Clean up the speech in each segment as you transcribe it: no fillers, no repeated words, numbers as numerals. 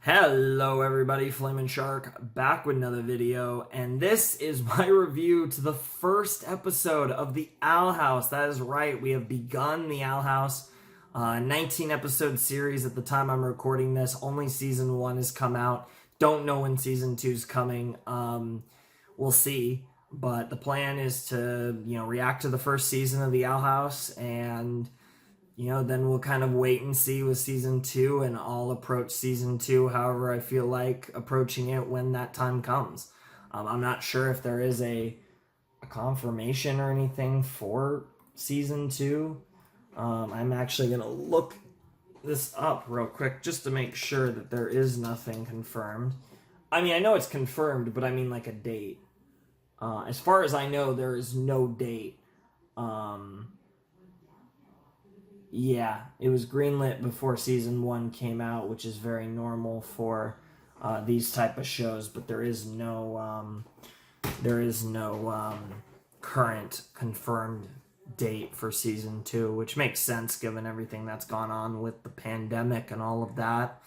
Hello everybody, Flamin' Shark back with another video, and this is my review to the first episode of the Owl House. That is right, we have begun the Owl House, 19 episode series at the time I'm recording this. Only season 1 has come out. Don't know when season 2 is coming. We'll see, but the plan is to, react to the first season of the Owl House, and then we'll kind of wait and see with season 2, and I'll approach season 2 however I feel like approaching it when that time comes. I'm not sure if there is a confirmation or anything for season 2. I'm actually going to look this up real quick just to make sure that there is nothing confirmed. I mean, I know it's confirmed, but I mean like a date. As far as I know, there is no date. Yeah, it was greenlit before season 1 came out, which is very normal for these type of shows. But there is no current confirmed date for season 2, which makes sense given everything that's gone on with the pandemic and all of that.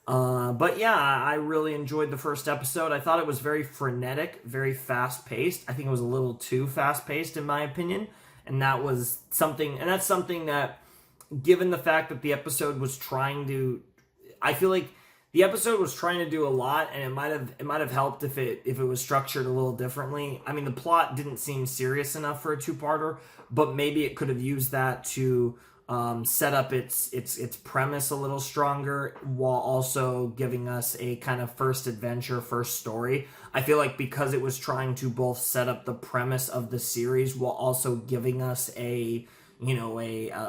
But yeah, I really enjoyed the first episode. I thought it was very frenetic, very fast paced. I think it was a little too fast paced in my opinion, and that's something that, given the fact that the episode was trying to, I feel like the episode was trying to do a lot, and it might have helped if it was structured a little differently. I mean, the plot didn't seem serious enough for a two-parter, but maybe it could have used that to set up its premise a little stronger, while also giving us a kind of first adventure, first story. I feel like because it was trying to both set up the premise of the series while also giving us a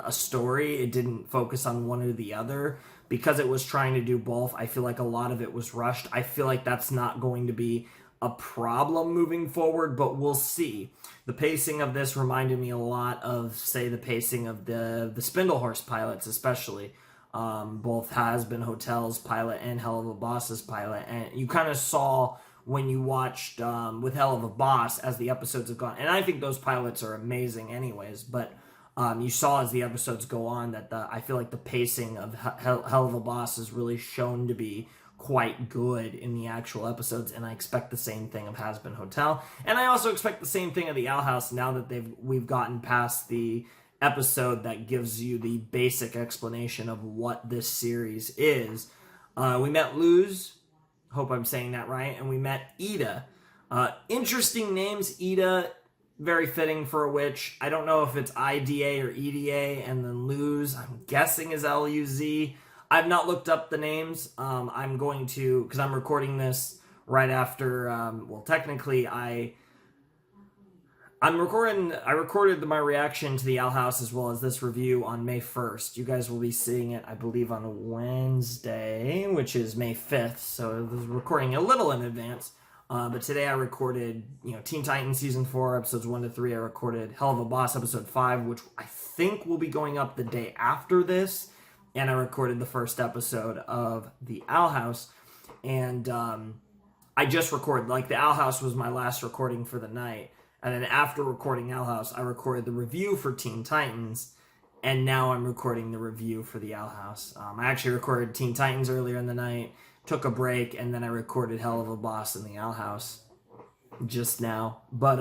story, it didn't focus on one or the other. Because it was trying to do both, I feel like a lot of it was rushed. I feel like that's not going to be a problem moving forward, but we'll see. The pacing of this reminded me a lot of, say, the pacing of the Spindlehorse pilots, especially. Both Has Been Hotel's pilot and Hell of a Boss's pilot. And you kind of saw when you watched with Hell of a Boss as the episodes have gone. And I think those pilots are amazing anyways, but you saw as the episodes go on that I feel like the pacing of Hell of a Boss is really shown to be quite good in the actual episodes, and I expect the same thing of Has Been Hotel, and I also expect the same thing of the Owl House now that we've gotten past the episode that gives you the basic explanation of what this series is. We met Luz, hope I'm saying that right, and we met Ida. Interesting names. Ida, very fitting for a witch. I don't know if it's IDA or EDA, and then Luz, I'm guessing is LUZ. I've not looked up the names. I'm going to, because I'm recording this right after, technically I recorded my reaction to the Owl House as well as this review on May 1st. You guys will be seeing it, I believe, on Wednesday, which is May 5th, so I was recording a little in advance. But today I recorded, Teen Titans Season 4, Episodes 1 to 3. I recorded Hell of a Boss Episode 5, which I think will be going up the day after this. And I recorded the first episode of the Owl House. And I just recorded, the Owl House was my last recording for the night. And then after recording Owl House, I recorded the review for Teen Titans. And now I'm recording the review for the Owl House. I actually recorded Teen Titans earlier in the night, took a break, and then I recorded Hell of a Boss in the Owl House just now. But,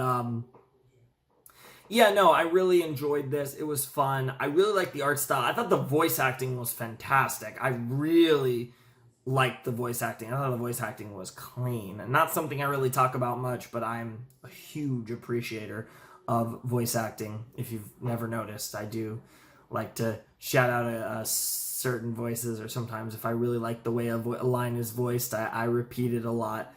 yeah, no, I really enjoyed this. It was fun. I really liked the art style. I thought the voice acting was fantastic. I really liked the voice acting. I thought the voice acting was clean. And not something I really talk about much, but I'm a huge appreciator of voice acting. If you've never noticed, I do like to shout out certain voices, or sometimes if I really like the way a line is voiced, I repeat it a lot.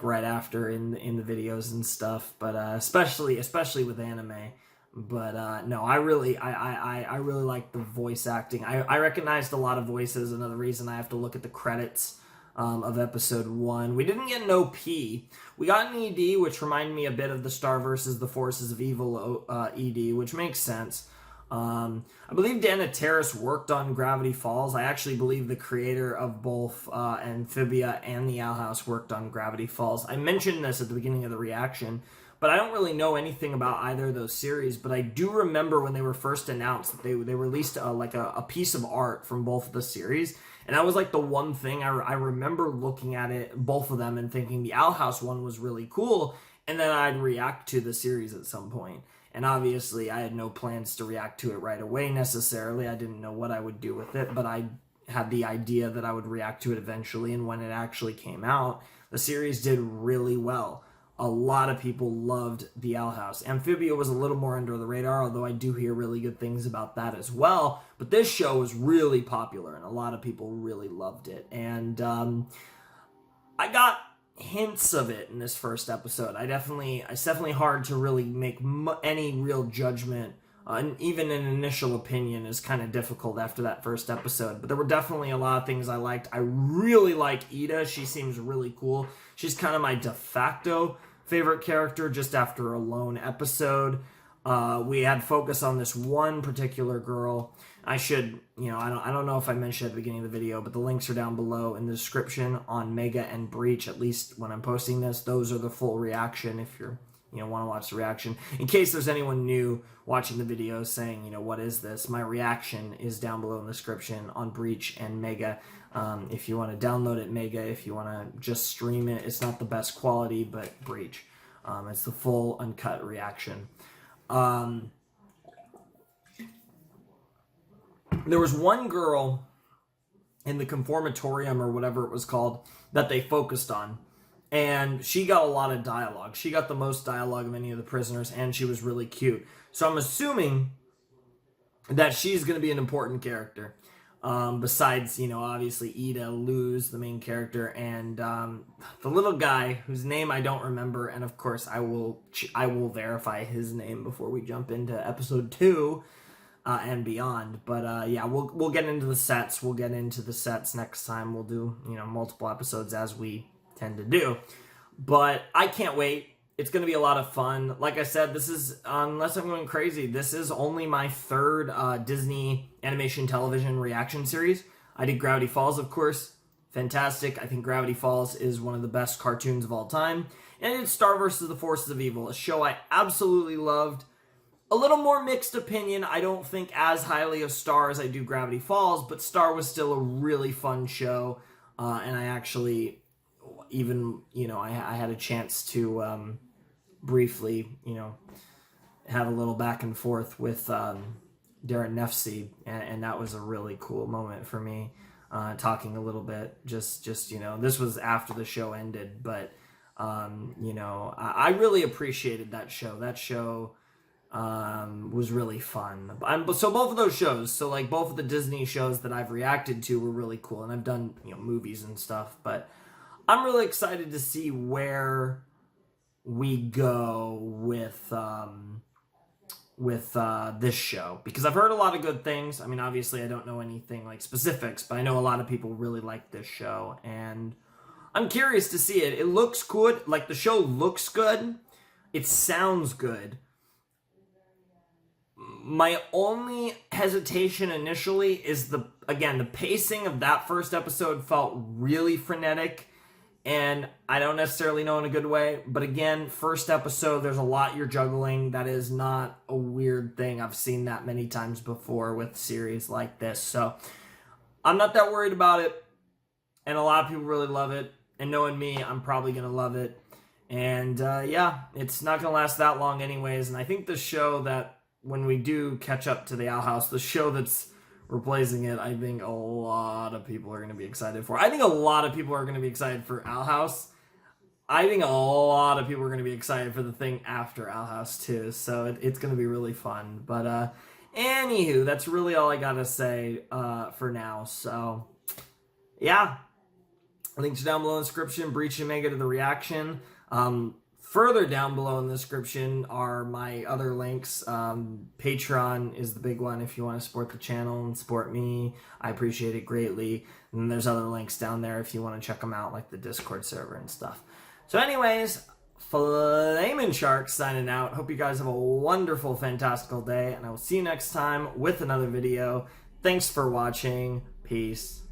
Right after in the videos and stuff, but especially with anime. But no, I really like the voice acting. I recognized a lot of voices. Another reason I have to look at the credits of episode 1. We didn't get an OP. We got an ED, which reminded me a bit of the Star versus the Forces of Evil ED, which makes sense. I believe Dana Terrace worked on Gravity Falls. I actually believe the creator of both Amphibia and the Owl House worked on Gravity Falls. I mentioned this at the beginning of the reaction, but I don't really know anything about either of those series. But I do remember when they were first announced that they released a piece of art from both of the series, and that was like the one thing I remember looking at it, both of them, and thinking the Owl House one was really cool, and then I'd react to the series at some point. And obviously, I had no plans to react to it right away necessarily. I didn't know what I would do with it, but I had the idea that I would react to it eventually. And when it actually came out, the series did really well. A lot of people loved the Owl House. Amphibia was a little more under the radar, although I do hear really good things about that as well. But this show was really popular, and a lot of people really loved it. And I got hints of it in this first episode. It's definitely hard to really make any real judgment, and even an initial opinion is kind of difficult after that first episode. But there were definitely a lot of things I liked. I really like Ida. She seems really cool. She's kind of my de facto favorite character just after a lone episode. We had focus on this one particular girl. I don't know if I mentioned at the beginning of the video, but the links are down below in the description on Mega and Breach. At least when I'm posting this, those are the full reaction if you're, want to watch the reaction. In case there's anyone new watching the video saying, what is this? My reaction is down below in the description on Breach and Mega. If you want to download it, Mega. If you want to just stream it, it's not the best quality, but Breach. It's the full uncut reaction. There was one girl in the conformatorium or whatever it was called that they focused on, and she got a lot of dialogue. She got the most dialogue of any of the prisoners, and she was really cute. So I'm assuming that she's going to be an important character. Besides, obviously Ida, Luz, the main character, and the little guy whose name I don't remember, and of course I will verify his name before we jump into episode 2 and beyond. But yeah, we'll get into the sets. We'll get into the sets next time. We'll do multiple episodes as we tend to do. But I can't wait. It's going to be a lot of fun. Like I said, this is, unless I'm going crazy, this is only my third Disney animation television reaction series. I did Gravity Falls, of course. Fantastic. I think Gravity Falls is one of the best cartoons of all time. And it's Star vs. the Forces of Evil, a show I absolutely loved. A little more mixed opinion. I don't think as highly of Star as I do Gravity Falls, but Star was still a really fun show. And I actually, even, I had a chance to briefly, have a little back and forth with Darren Nefsey, and that was a really cool moment for me, talking a little bit, just this was after the show ended, but, I really appreciated that show. That show was really fun. So both of those shows, so like both of the Disney shows that I've reacted to were really cool, and I've done, movies and stuff, but I'm really excited to see where we go with this show, because I've heard a lot of good things. I mean, obviously I don't know anything like specifics, but I know a lot of people really like this show, and I'm curious to see it. It looks good. Like, the show looks good. It sounds good. My only hesitation initially is the pacing of that first episode felt really frenetic, and I don't necessarily know in a good way, but again, first episode, there's a lot you're juggling. That is not a weird thing. I've seen that many times before with series like this, so I'm not that worried about it, and a lot of people really love it, and knowing me, I'm probably going to love it, and yeah, it's not going to last that long anyways, and I think the show that, when we do catch up to the Owl House, the show that's replacing it, I think a lot of people are going to be excited for. I think a lot of people are going to be excited for Owl House. I think a lot of people are going to be excited for the thing after Owl House too, so it's going to be really fun. But anywho, that's really all I got to say for now. So yeah, links are down below in the description. Breach and Mega to the reaction. Further down below in the description are my other links. Patreon is the big one if you want to support the channel and support me. I appreciate it greatly. And then there's other links down there if you want to check them out, like the Discord server and stuff. So anyways, Flamin' Shark signing out. Hope you guys have a wonderful, fantastical day, and I will see you next time with another video. Thanks for watching. Peace.